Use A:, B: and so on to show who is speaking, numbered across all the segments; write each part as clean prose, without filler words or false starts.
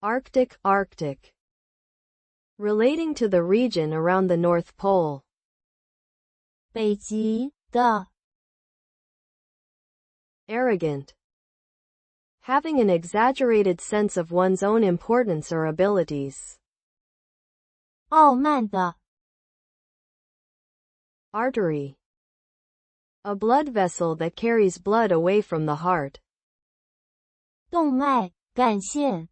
A: Arctic. Relating to the region around the North Pole.
B: 北极的
A: Arrogant. Having an exaggerated sense of one's own importance or abilities.
B: 傲慢的
A: Artery. A blood vessel that carries blood away from the heart.
B: 动脉干线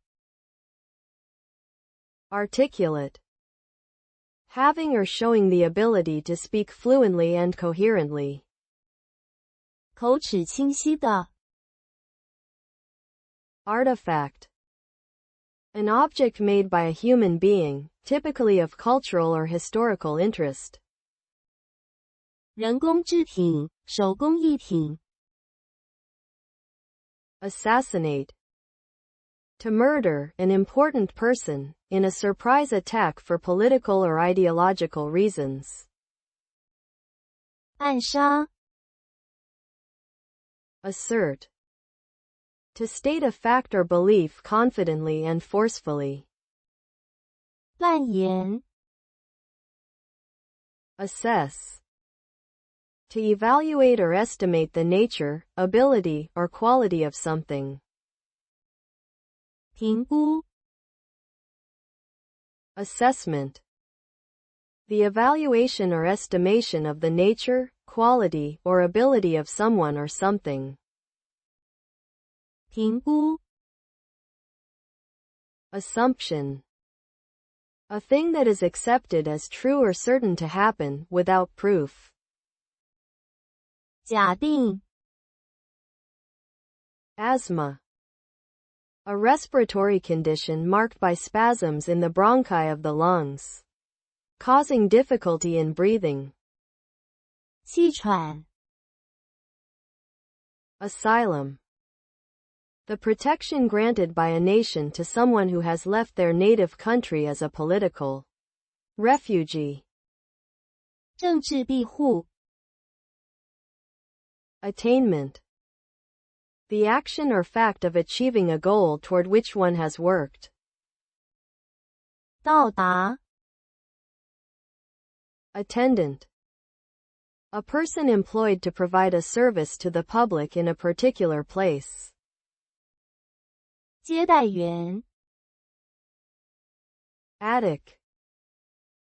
A: Articulate. Having or showing the ability to speak fluently and coherently.
B: 口齿清晰的
A: Artifact. An object made by a human being, typically of cultural or historical interest.
B: 人工制品手工艺品
A: Assassinate. To murder an important person, in a surprise attack for political or ideological reasons.
B: 暗杀
A: Assert. To state a fact or belief confidently and forcefully.
B: 扮演
A: Assess. To evaluate or estimate the nature, ability, or quality of something.
B: 评估
A: Assessment. The evaluation or estimation of the nature, quality, or ability of someone or something.
B: 评估
A: Assumption. A thing that is accepted as true or certain to happen, without proof.
B: 假定
A: Asthma. A respiratory condition marked by spasms in the bronchi of the lungs, causing difficulty in breathing.
B: 气喘
A: Asylum. The protection granted by a nation to someone who has left their native country as a political refugee.
B: 政治庇护
A: Attainment. The action or fact of achieving a goal toward which one has worked.
B: 到达
A: Attendant. A person employed to provide a service to the public in a particular place.
B: 接待员
A: Attic.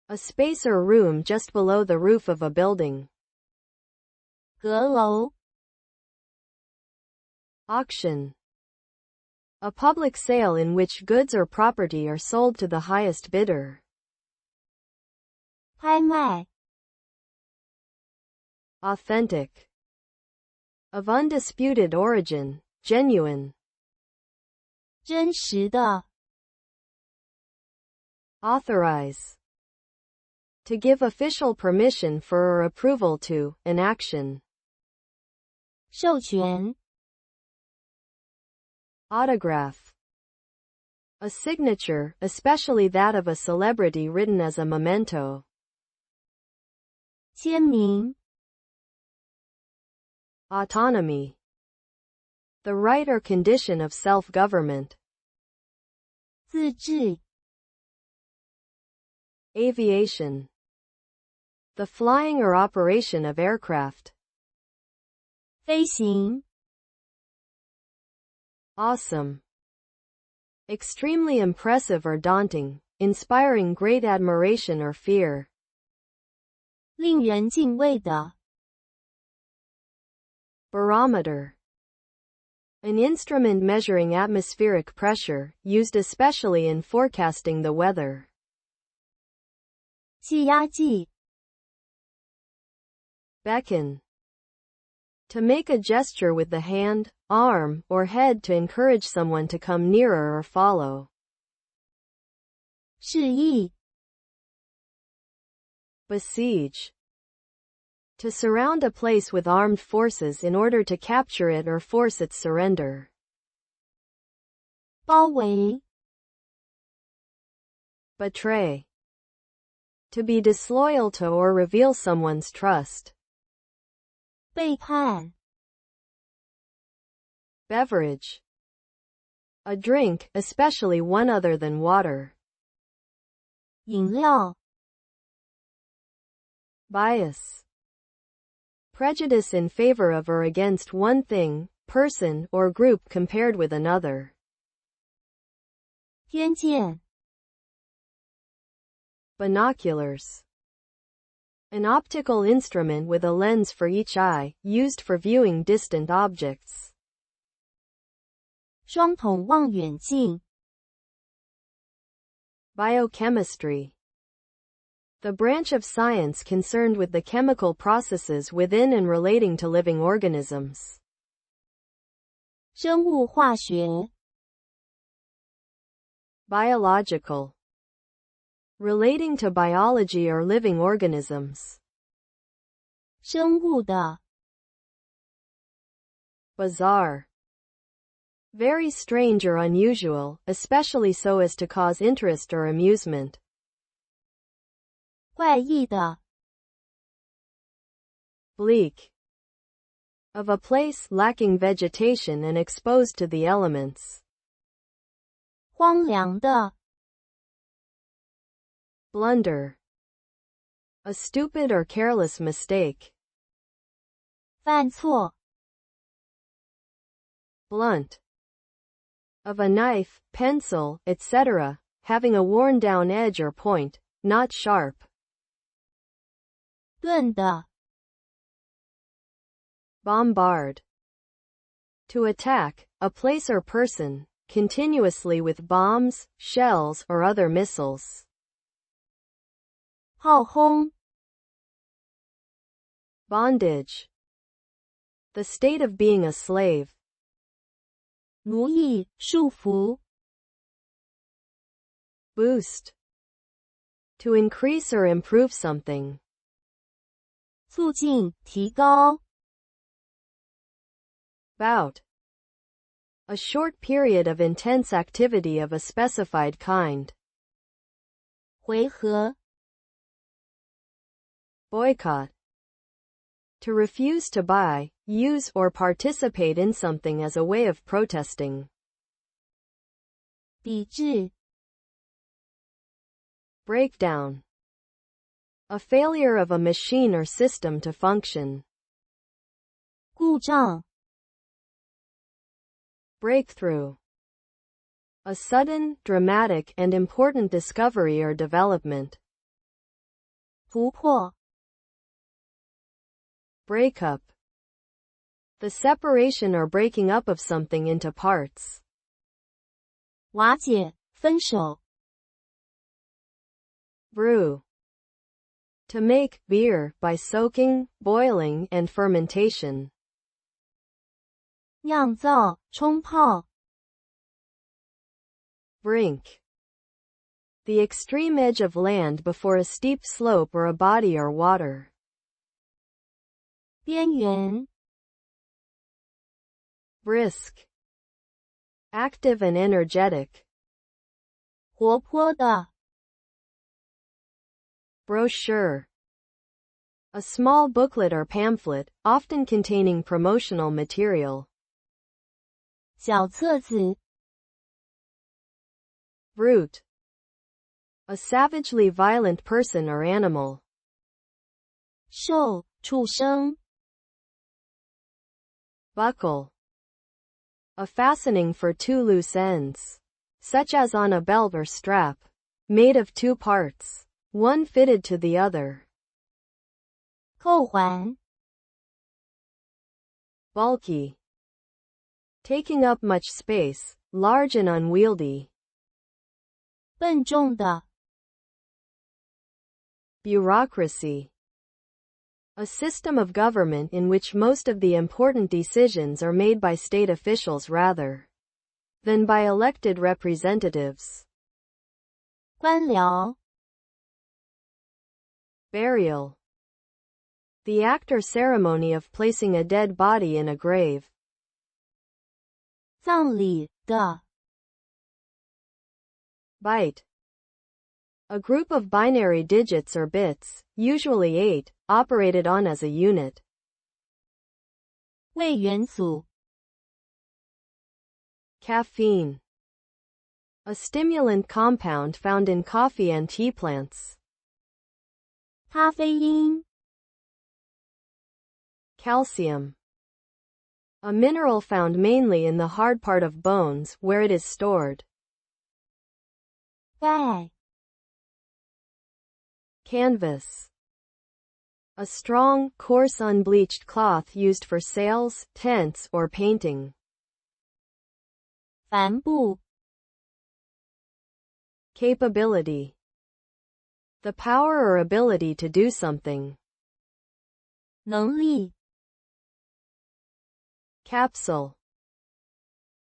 A: A space or room just below the roof of a building.
B: 阁楼
A: Auction. A public sale in which goods or property are sold to the highest bidder.
B: 拍卖
A: Authentic. Of undisputed origin, genuine.
B: 真实的
A: Authorize. To give official permission for or approval to an action.
B: 授权
A: Autograph. A signature, especially that of a celebrity, written as a memento.
B: 签名
A: Autonomy. The right or condition of self-government.
B: 自治
A: Aviation. The flying or operation of aircraft.
B: 飞行
A: Awesome. Extremely impressive or daunting, inspiring great admiration or fear.
B: 令人敬畏的
A: Barometer. An instrument measuring atmospheric pressure, used especially in forecasting the weather.
B: 气压计
A: Beckon. To make a gesture with the hand, arm, or head to encourage someone to come nearer or follow.
B: 示意
A: Besiege. To surround a place with armed forces in order to capture it or force its surrender.
B: 包围
A: Betray. To be disloyal to or reveal someone's trust.
B: 背叛
A: Beverage. A drink, especially one other than water.
B: 饮料
A: Bias. Prejudice in favor of or against one thing, person, or group compared with another.
B: 偏见
A: Binoculars. An optical instrument with a lens for each eye, used for viewing distant objects.
B: 双筒望远镜
A: Biochemistry. The branch of science concerned with the chemical processes within and relating to living organisms.
B: 生物化学
A: Biological. Relating to biology or living organisms.
B: 生物的
A: Bizarre. Very strange or unusual, especially so as to cause interest or amusement.
B: 怪异的
A: Bleak. Of a place lacking vegetation and exposed to the elements.
B: 荒凉的
A: Blunder. A stupid or careless mistake.
B: 犯错
A: Blunt. Of a knife, pencil, etc., having a worn-down edge or point, not sharp.
B: 钝的
A: Bombard. To attack, a place or person, continuously with bombs, shells, or other missiles.
B: 炮轰
A: Bondage. The state of being a slave.
B: 奴役束缚
A: Boost. To increase or improve something.
B: 促进提高
A: Bout. A short period of intense activity of a specified kind.
B: 回合
A: Boycott. To refuse to buy, use, or participate in something as a way of protesting.
B: 抵制
A: Breakdown. A failure of a machine or system to function.
B: 故障
A: Breakthrough. A sudden, dramatic, and important discovery or development.
B: 突破
A: Breakup. The separation or breaking up of something into parts.
B: 瓦解分手
A: Brew. To make beer by soaking, boiling, and fermentation.
B: 酿造冲泡
A: Brink. The extreme edge of land before a steep slope or a body or water.
B: 边缘
A: Brisk. Active and energetic.
B: 活泼的
A: Brochure. A small booklet or pamphlet, often containing promotional material.
B: 小册子
A: Brute. A savagely violent person or animal.
B: 兽畜生
A: Buckle. A fastening for two loose ends. Such as on a belt or strap. Made of two parts. One fitted to the other.
B: 扣环
A: Bulky. Taking up much space, large and unwieldy.
B: 笨重的
A: Bureaucracy. A system of government in which most of the important decisions are made by state officials rather than by elected representatives.
B: 官僚
A: Burial. The act or ceremony of placing a dead body in a grave.
B: 葬礼的
A: Byte. A group of binary digits or bits, usually 8, operated on as a unit.
B: 位元组
A: Caffeine. A stimulant compound found in coffee and tea plants.
B: 咖啡因
A: Calcium. A mineral found mainly in the hard part of bones where it is stored.
B: 钙
A: Canvas. A strong, coarse unbleached cloth used for sails, tents, or painting.
B: 帆布
A: Capability. The power or ability to do something.
B: 能力
A: Capsule.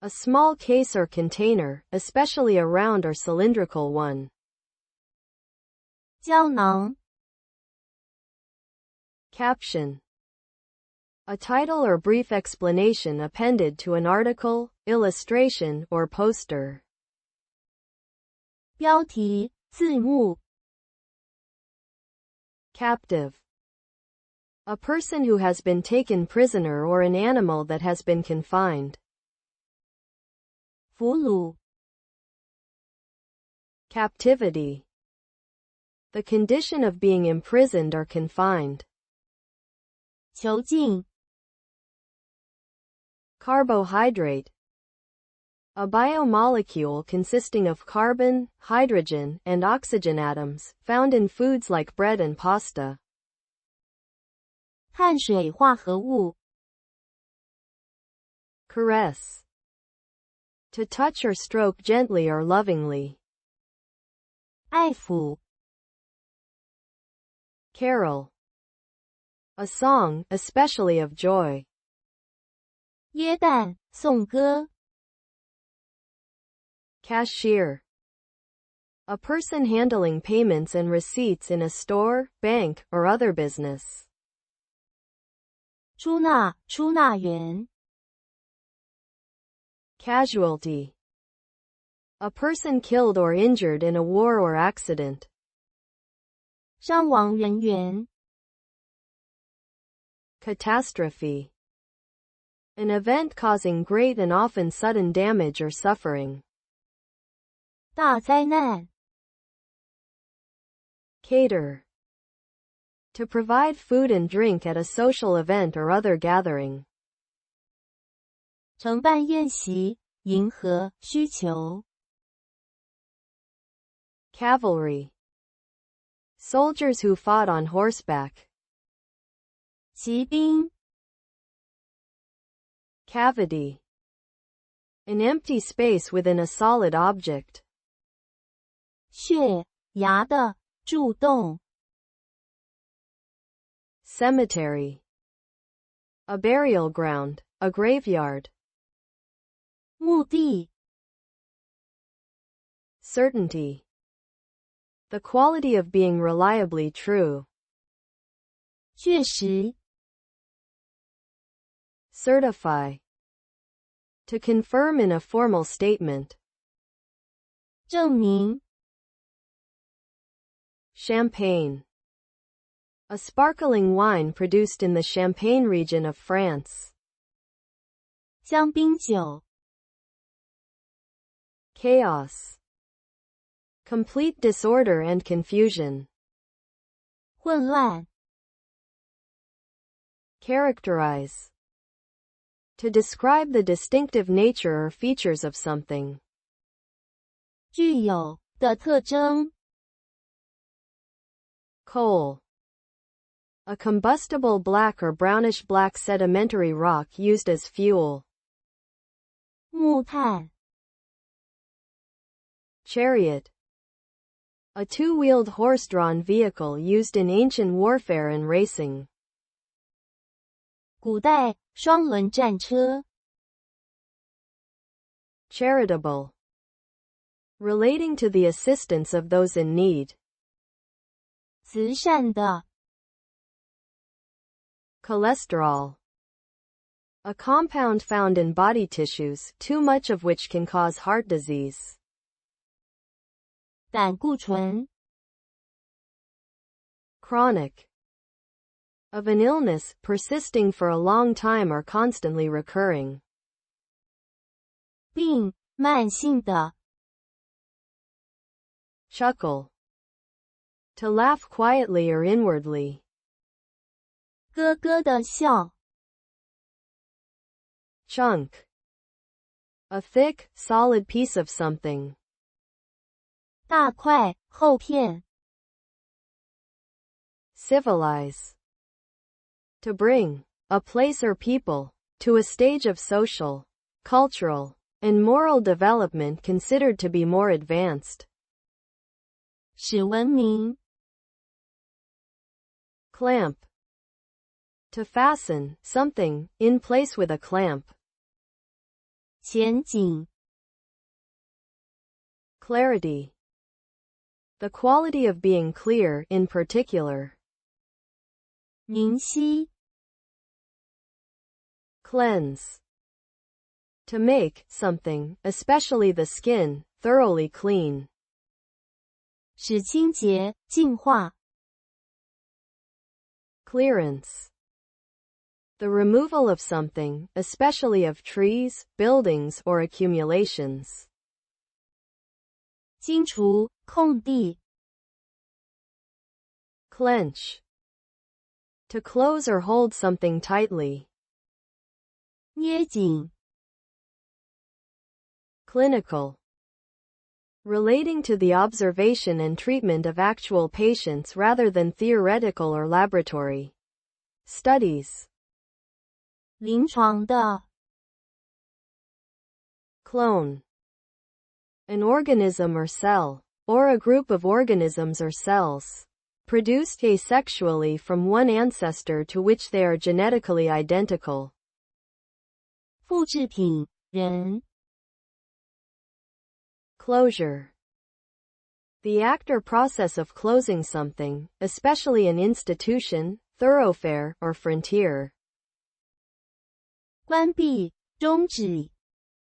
A: A small case or container, especially a round or cylindrical one.
B: 胶囊
A: Caption. A title or brief explanation appended to an article, illustration, or poster.
B: 标题字幕
A: Captive. A person who has been taken prisoner or an animal that has been confined.
B: 俘虏
A: Captivity. The condition of being imprisoned or confined.
B: 囚禁
A: Carbohydrate. A biomolecule consisting of carbon, hydrogen, and oxygen atoms, found in foods like bread and pasta.
B: 碳水化合物
A: Caress. To touch or stroke gently or lovingly.
B: 爱抚
A: Carol. A song, especially of joy.
B: 耶诞颂歌
A: Cashier. A person handling payments and receipts in a store, bank, or other business.
B: 出纳员
A: Casualty. A person killed or injured in a war or accident.
B: 伤亡人员
A: Catastrophe. An event causing great and often sudden damage or suffering.
B: 大灾难
A: Cater. To provide food and drink at a social event or other gathering.
B: 承办宴席迎合需求
A: Cavalry. Soldiers who fought on horseback.
B: 骑兵
A: Cavity. An empty space within a solid object.
B: 血牙的蛀洞
A: Cemetery. A burial ground, a graveyard.
B: 墓地
A: Certainty. The quality of being reliably true.
B: 确实
A: Certify. To confirm in a formal statement.
B: 证明
A: Champagne. A sparkling wine produced in the Champagne region of France.
B: 香槟酒
A: Chaos. Complete disorder and confusion.
B: 混乱
A: Characterize. To describe the distinctive nature or features of something.
B: 具有的特征
A: Coal. A combustible black or brownish black sedimentary rock used as fuel.
B: 木炭
A: Chariot. A two-wheeled horse-drawn vehicle used in ancient warfare and racing.
B: 古代双轮战车
A: Charitable. Relating to the assistance of those in need.
B: 慈善的
A: Cholesterol. A compound found in body tissues, too much of which can cause heart disease.
B: 胆固醇
A: Chronic. Of an illness, persisting for a long time or constantly recurring.
B: 病慢性的
A: chuckle. To laugh quietly or inwardly.
B: 咯咯的笑。
A: Chunk. A thick, solid piece of something.
B: 大块厚片。
A: Civilize. To bring a place or people to a stage of social, cultural, and moral development considered to be more advanced.
B: 使文明。
A: Clamp. To fasten something in place with a clamp.
B: 前景。
A: Clarity. The quality of being clear in particular.
B: 明晰。
A: Cleanse. To make something, especially the skin, thoroughly clean.
B: 使清洁、净化。
A: Clearance. The removal of something, especially of trees, buildings, or accumulations.
B: 清除、空地。
A: Clench. To close or hold something tightly.
B: 捏紧。
A: Clinical. Relating to the observation and treatment of actual patients rather than theoretical or laboratory studies.
B: 临床的。
A: Clone. An organism or cell, or a group of organisms or cells, produced asexually from one ancestor to which they are genetically identical.
B: 复制品，人。
A: Closure. The act or process of closing something, especially an institution, thoroughfare, or frontier.
B: 关闭，终止。